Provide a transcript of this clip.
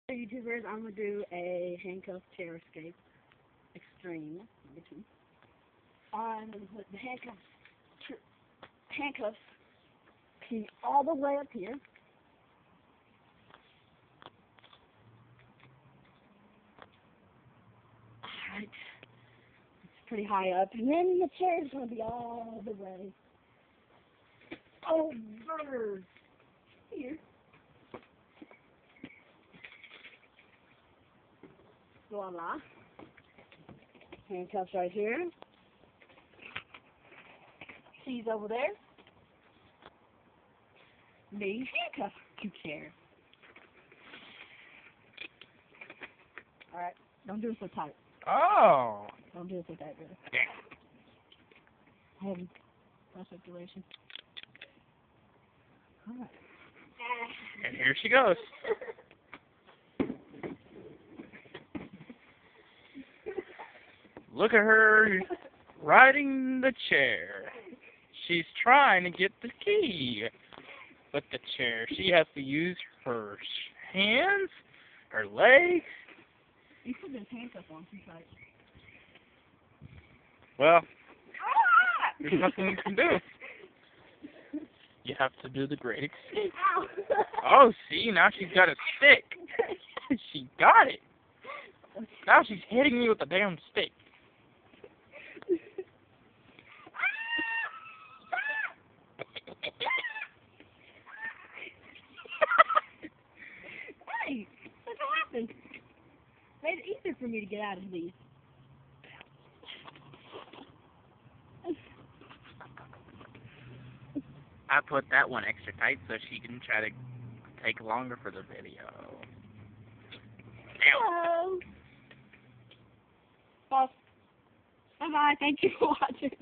YouTubers, I'm gonna do a handcuff chair escape extreme. I'm gonna put the handcuffs all the way up here. Alright, it's pretty high up, and then the chair is gonna be all the way over here. Voila. Handcuffs right here. She's over there. Me handcuff chair. Alright, don't do it so tight. Oh. Don't do it so tight, really. Damn. Heavy. No circulation. Alright. And here she goes. Look at her riding the chair. She's trying to get the key. But the chair, she has to use her hands, her legs. You put this handcuff on too tight. Well, there's nothing you can do. You have to do the great escape. Oh, see, now she's got a stick. She got it. Now she's hitting me with a damn stick. Hey, what's happened? Made it easier for me to get out of these. I put that one extra tight so she can try to take longer for the video. Hello. Bye-bye. Thank you for watching.